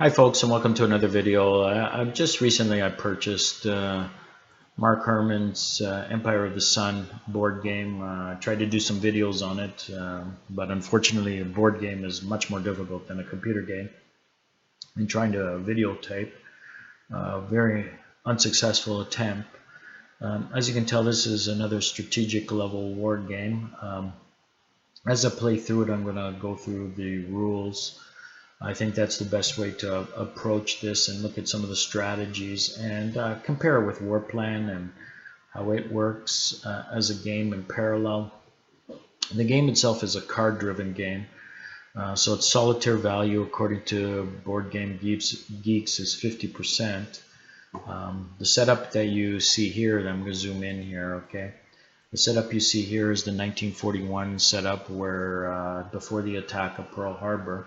Hi folks, and welcome to another video. I've just recently I purchased Mark Herman's Empire of the Sun board game. I tried to do some videos on it, but unfortunately a board game is much more difficult than a computer game. And trying to videotape, very unsuccessful attempt. As you can tell, this is another strategic level war game. As I play through it, I'm going to go through the rules. I think that's the best way to approach this and look at some of the strategies and compare it with Warplan and how it works as a game in parallel. The game itself is a card-driven game, so its solitaire value, according to Board Game Geeks, is 50%. The setup that you see here, and I'm going to zoom in here, okay? The setup you see here is the 1941 setup where before the attack of Pearl Harbor.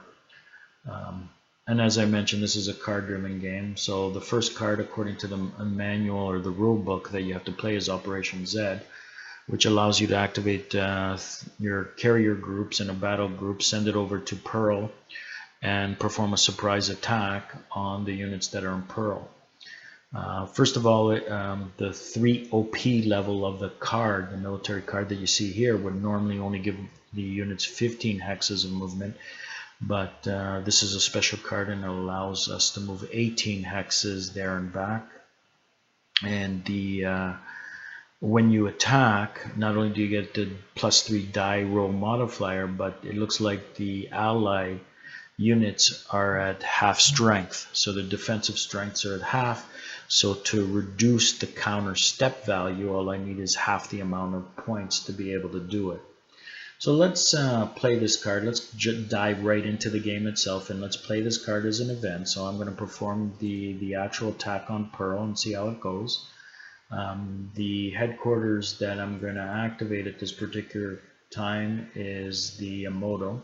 And as I mentioned, this is a card-driven game. So the first card, according to the manual or the rule book that you have to play, is Operation Z, which allows you to activate your carrier groups in a battle group, send it over to Pearl, and perform a surprise attack on the units that are in Pearl. First of all, the 3 OP level of the card, the military card that you see here, would normally only give the units 15 hexes of movement. But this is a special card and it allows us to move 18 hexes there and back. And when you attack, not only do you get the +3 die roll modifier, but it looks like the ally units are at half strength. So the defensive strengths are at half. So to reduce the counter step value, all I need is half the amount of points to be able to do it. So let's play this card. Let's dive right into the game itself, and let's play this card as an event. So I'm going to perform the actual attack on Pearl and see how it goes. The headquarters that I'm going to activate at this particular time is the Moto.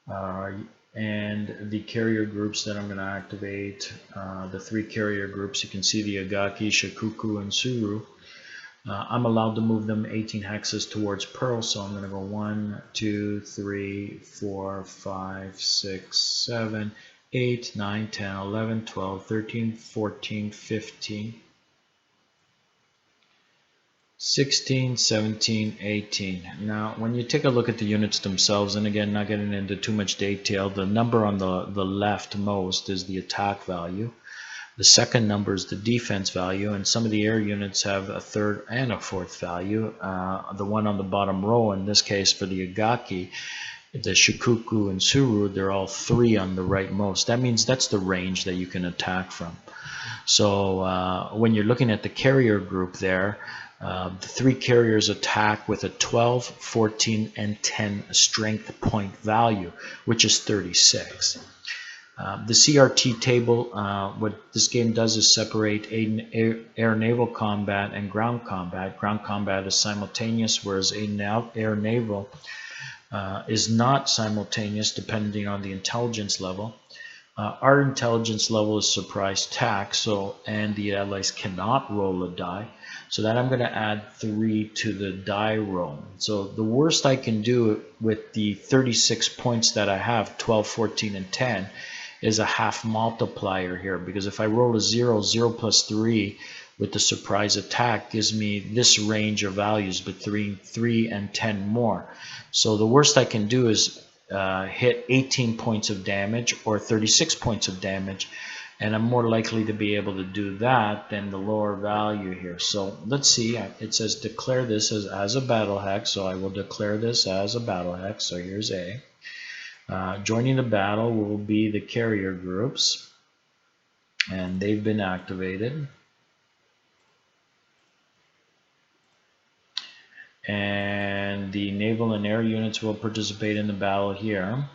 And the carrier groups that I'm going to activate, the 3 carrier groups, you can see the Agaki, Shikuku, and Suru. I'm allowed to move them 18 hexes towards Pearl, so I'm going to go 1, 2, 3, 4, 5, 6, 7, 8, 9, 10, 11, 12, 13, 14, 15, 16, 17, 18. Now, when you take a look at the units themselves, and again, not getting into too much detail, the number on the left most is the attack value. The second number is the defense value, and some of the air units have a third and a fourth value. The one on the bottom row, in this case for the Agaki, the Shikuku and Suru, they're all 3 on the right most. That means that's the range that you can attack from. So when you're looking at the carrier group there, the 3 carriers attack with a 12, 14, and 10 strength point value, which is 36. The CRT table, what this game does is separate air-naval combat and ground combat. Ground combat is simultaneous, whereas air-naval is not simultaneous depending on the intelligence level. Our intelligence level is surprise attack, and the allies cannot roll a die. So that I'm going to add 3 to the die roll. So the worst I can do with the 36 points that I have, 12, 14, and 10, is a half multiplier here, because if I roll a 0, 0 plus 3 with the surprise attack gives me this range of values between 3 and 10 more. So the worst I can do is hit 18 points of damage or 36 points of damage, and I'm more likely to be able to do that than the lower value here. So let's see, it says declare this as a battle hex, so I will declare this as a battle hex. So here's A. Joining the battle will be the carrier groups, and they've been activated. And the naval and air units will participate in the battle here.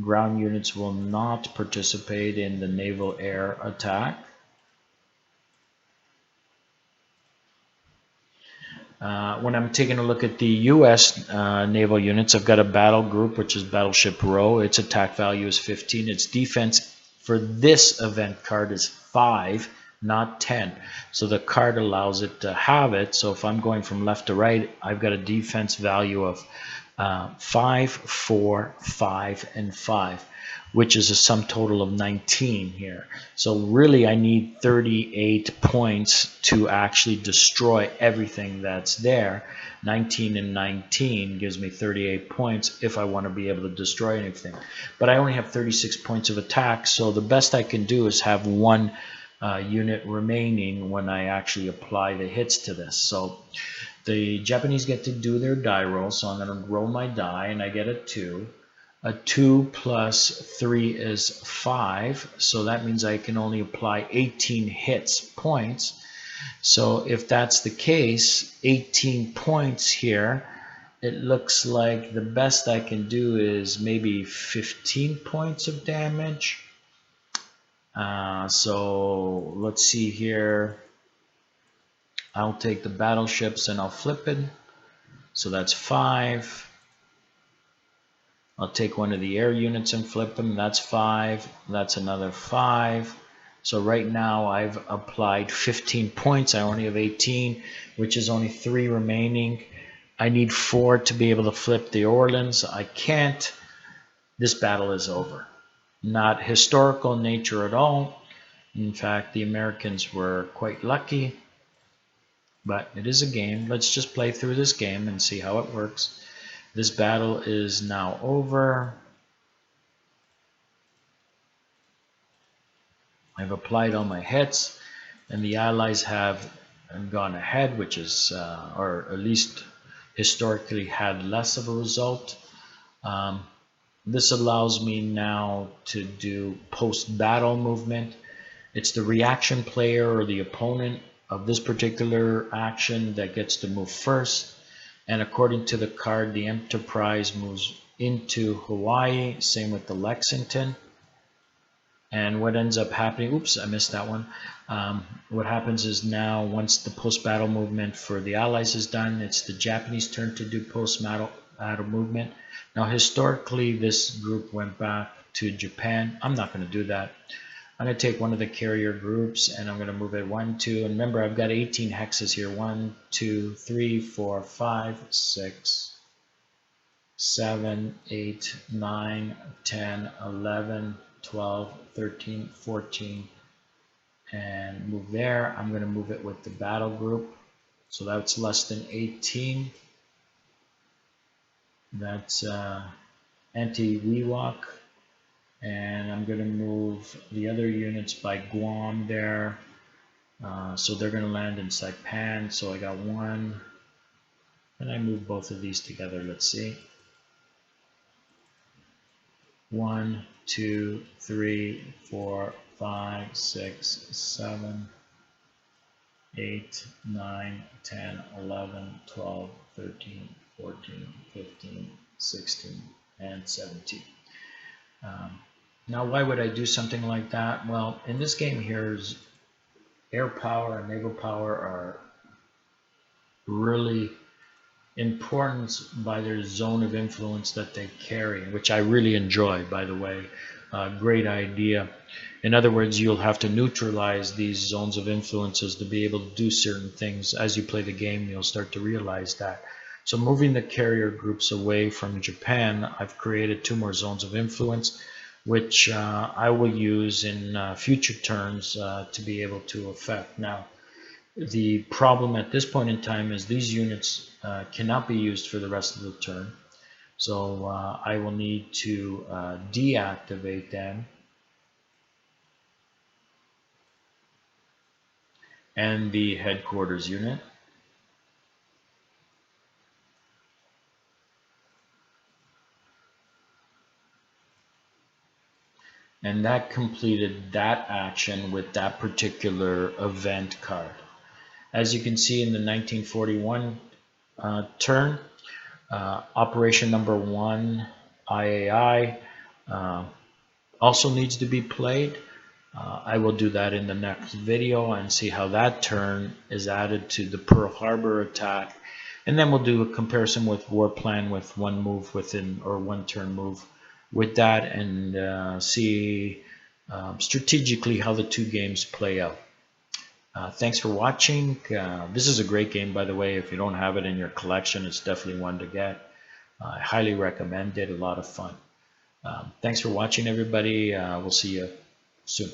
Ground units will not participate in the naval air attack. When I'm taking a look at the U.S. naval units, I've got a battle group, which is Battleship Row. Its attack value is 15. Its defense for this event card is 5, not 10. So the card allows it to have it. So if I'm going from left to right, I've got a defense value of 5, 4, 5, and 5. which is a sum total of 19 here. So really I need 38 points to actually destroy everything that's there. 19 and 19 gives me 38 points if I want to be able to destroy anything. But I only have 36 points of attack, so the best I can do is have one unit remaining when I actually apply the hits to this. So the Japanese get to do their die roll, so I'm going to roll my die and I get a 2. A 2 plus 3 is 5, so that means I can only apply 18 hits points. So if that's the case, 18 points here, it looks like the best I can do is maybe 15 points of damage. So let's see here. I'll take the battleships and I'll flip it. So that's 5. I'll take one of the air units and flip them. That's 5. That's another 5. So right now I've applied 15 points. I only have 18, which is only 3 remaining. I need 4 to be able to flip the Orleans. I can't. This battle is over. Not historical in nature at all. In fact, the Americans were quite lucky. But it is a game. Let's just play through this game and see how it works. This battle is now over. I've applied all my hits, and the Allies have gone ahead, which is, or at least historically had less of a result. This allows me now to do post-battle movement. It's the reaction player or the opponent of this particular action that gets to move first. And according to the card, the Enterprise moves into Hawaii, same with the Lexington. And what ends up happening, oops, I missed that one. What happens is now, once the post-battle movement for the Allies is done, it's the Japanese turn to do post-battle movement. Now, historically, this group went back to Japan. I'm not going to do that. I'm going to take one of the carrier groups and I'm going to move it 1, 2. And remember, I've got 18 hexes here. 1, 2, 3, 4, 5, 6, 7, 8, 9, 10, 11, 12, 13, 14. And move there. I'm going to move it with the battle group. So that's less than 18. That's anti-Wewok. And I'm going to move the other units by Guam there. So they're going to land in Saipan. So I got 1. And I move both of these together. Let's see. 1, 2, 3, 4, 5, 6, 7, 8, 9, 10, 11, 12, 13, 14, 15, 16, and 17. Now, why would I do something like that? Well, in this game here, air power and naval power are really important by their zone of influence that they carry, which I really enjoy, by the way. Great idea. In other words, you'll have to neutralize these zones of influences to be able to do certain things. As you play the game, you'll start to realize that. So moving the carrier groups away from Japan, I've created 2 more zones of influence, which I will use in future turns to be able to affect. Now, the problem at this point in time is these units cannot be used for the rest of the turn. So I will need to deactivate them. And the headquarters unit. And that completed that action with that particular event card. As you can see in the 1941 turn, operation number 1, IAI, also needs to be played. I will do that in the next video and see how that turn is added to the Pearl Harbor attack. And then we'll do a comparison with War Plan with 1 move within, or 1 turn move with that, and see strategically how the 2 games play out. Thanks for watching. This is a great game, by the way. If you don't have it in your collection, it's definitely one to get. I highly recommend it. A lot of fun. Thanks for watching, everybody. We'll see you soon.